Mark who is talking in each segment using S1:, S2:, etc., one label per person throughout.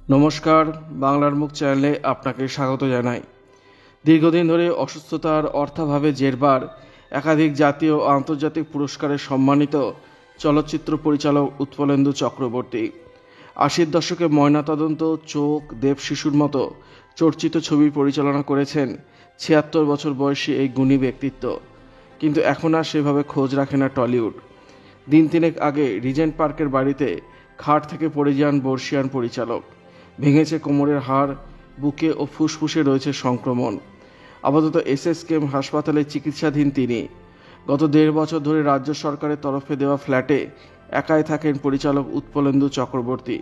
S1: নমস্কার, বাংলার মুখ চ্যানেলে আপনাকে স্বাগত জানাই। দীর্ঘদিন ধরে অসুস্থতার অর্থাভাবে জেরবার একাধিক জাতীয় ও আন্তর্জাতিক পুরস্কারে সম্মানিত চলচ্চিত্র পরিচালক উৎপলেন্দু চক্রবর্তী ৮০-র দশকে ময়নাতদন্ত, চোখ, দেব শিশুর মতো চর্চিত ছবি পরিচালনা করেছেন ৭৬ বছর বয়সী এই গুণী ব্যক্তিত্ব। কিন্তু এখন আর সেভাবে খোঁজ রাখে না টলিউড। দিন তিনেক আগে রিজেন্ট পার্কের বাড়িতে খাট থেকে পড়ে যান বর্ষিয়ান পরিচালক। ভেঙেছে কোমরের হাড়, বুকে ও ফুসফুসে রয়েছে সংক্রমণ। আপাতত এসএসকেএম হাসপাতালে চিকিৎসাধীন তিনি। গত ১.৫ বছর ধরে রাজ্য সরকারের তরফে দেওয়া ফ্ল্যাটে একাই থাকেন পরিচালক উৎপলেন্দু চক্রবর্তী।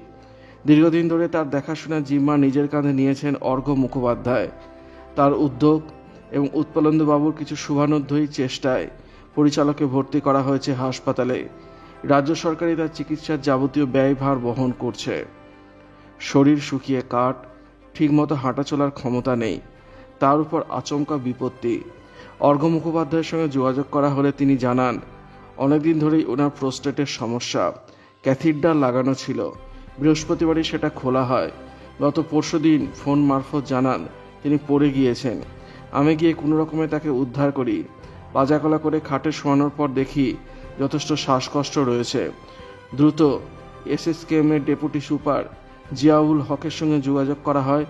S1: দীর্ঘদিন ধরে তার দেখাশোনার জিম্মা নিজের কাঁধে নিয়েছেন অর্ঘ্য মুখোপাধ্যায়। তার উদ্যোগ এবং উৎপলেন্দুবাবুর কিছু শুভানুধ্যায়ী চেষ্টায় পরিচালককে ভর্তি করা হয়েছে হাসপাতালে। রাজ্য সরকারই তার চিকিৎসার যাবতীয় ব্যয়ভার বহন করছে। শরীর শুকিয়ে কাঠ, ঠিকমতো হাঁটাচলার ক্ষমতা নেই, তার উপর আচমকা বিপত্তি। অর্ঘ্য মুখোপাধ্যায়ের সঙ্গে যোগাযোগ করা হলে তিনি জানান, অনেকদিন ধরেই ওনার প্রোস্টেটের সমস্যা, ক্যাথিডার লাগানো ছিল। বৃহস্পতিবারই সেটা খোলা হয়। গত পরশুদিন ফোন মারফত জানান তিনি পড়ে গিয়েছেন। আমি গিয়ে কোনো রকমে তাকে উদ্ধার করি। পাজাকলা করে খাটে শোয়ানোর পর দেখি যথেষ্ট শ্বাসকষ্ট রয়েছে। দ্রুত এসএসকেএমের ডেপুটি সুপার জিয়াউল হকের সঙ্গে যোগাযোগ করা হয়।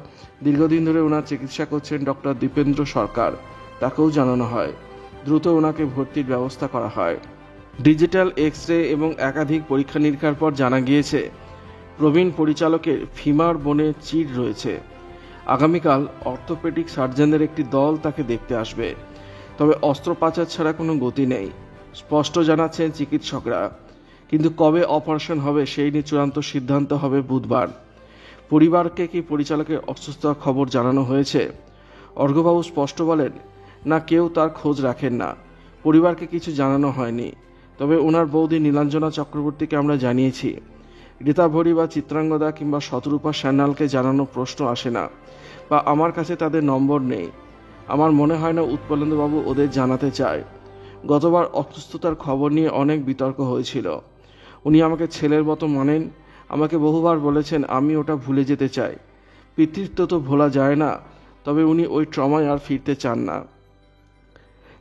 S1: দীর্ঘদিন ধরে ওনার চিকিৎসা করছেন ডক্টর দীপেন্দ্র সরকার, তাকেও জানানো হয়। দ্রুত ওনাকে ভর্তির ব্যবস্থা করা হয়। ডিজিটাল এক্স রে এবং একাধিক পরীক্ষা নিরীক্ষার পর জানা গিয়েছে প্রবীণ পরিচালকের ফিমার বোনে চিড় রয়েছে। আগামীকাল অর্থোপেডিক সার্জনদের একটি দল তাকে দেখতে আসবে। তবে অস্ত্রোপচার ছাড়া কোনো গতি নেই, স্পষ্ট জানাচ্ছেন চিকিৎসকরা। কিন্তু কবে অপারেশন হবে সেই নিয়ে চূড়ান্ত সিদ্ধান্ত হবে বুধবার। পরিবারকে কি পরিচালকের অসুস্থতার খবর জানানো হয়েছে? অর্ঘ্যবাবু স্পষ্ট বলেন, না, কেউ তার খোঁজ রাখেন না। পরিবারকে কিছু জানানো হয়নি। তবে ওনার বৌদি নীলাঞ্জনা চক্রবর্তীকে আমরা জানিয়েছি। রীতা ভরি বা চিত্রাঙ্গদা কিংবা শতরূপা সান্যালকে জানানো প্রশ্ন আসে না, বা আমার কাছে তাদের নম্বর নেই। আমার মনে হয় না উৎপলেন্দুবাবু ওদের জানাতে চায়। গতবার অসুস্থতার খবর নিয়ে অনেক বিতর্ক হয়েছিল। উনি আমাকে ছেলের মতো মানেন। আমাকে বহুবার বলেছেন আমি ওটা ভুলে যেতে চাই। পিতৃত্ব তো ভোলা যায় না, তবে উনি ওই ট্রমায় আর ফিরতে চান না।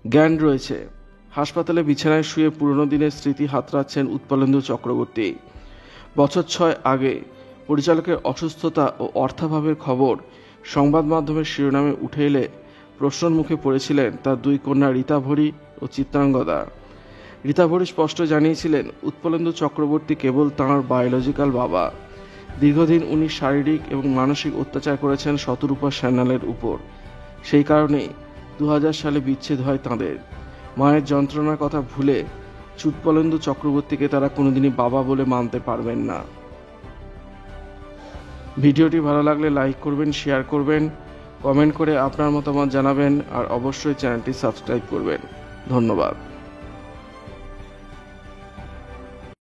S1: জ্ঞান রয়েছে। হাসপাতালে বিছানায় শুয়ে পুরনো দিনের স্মৃতি হাতড়াচ্ছেন উৎপলেন্দু চক্রবর্তী। বছর ৬ আগে পরিচালকের অসুস্থতা ও অর্থাভাবের খবর সংবাদ মাধ্যমের শিরোনামে উঠে এলে প্রশ্নের মুখে পড়েছিলেন তার দুই কন্যা রীতা ভরি ও চিত্রাঙ্গদা। রীতা ভরি স্পষ্ট জানিয়েছিলেন উৎপলেন্দু চক্রবর্তী কেবল তাঁর বায়োলজিক্যাল বাবা। দীর্ঘদিন উনি শারীরিক এবং মানসিক অত্যাচার করেছেন শতরূপা সান্যালের উপর। সেই কারণেই ২০০০ সালে বিচ্ছেদ হয় তাঁদের। মায়ের যন্ত্রণার কথা ভুলে উৎপলেন্দু চক্রবর্তীকে তারা কোনোদিনই বাবা বলে মানতে পারবেন না। ভিডিওটি ভালো লাগলে লাইক করবেন, শেয়ার করবেন, কমেন্ট করে আপনার মতামত জানাবেন, আর অবশ্যই চ্যানেলটি সাবস্ক্রাইব করবেন। ধন্যবাদ।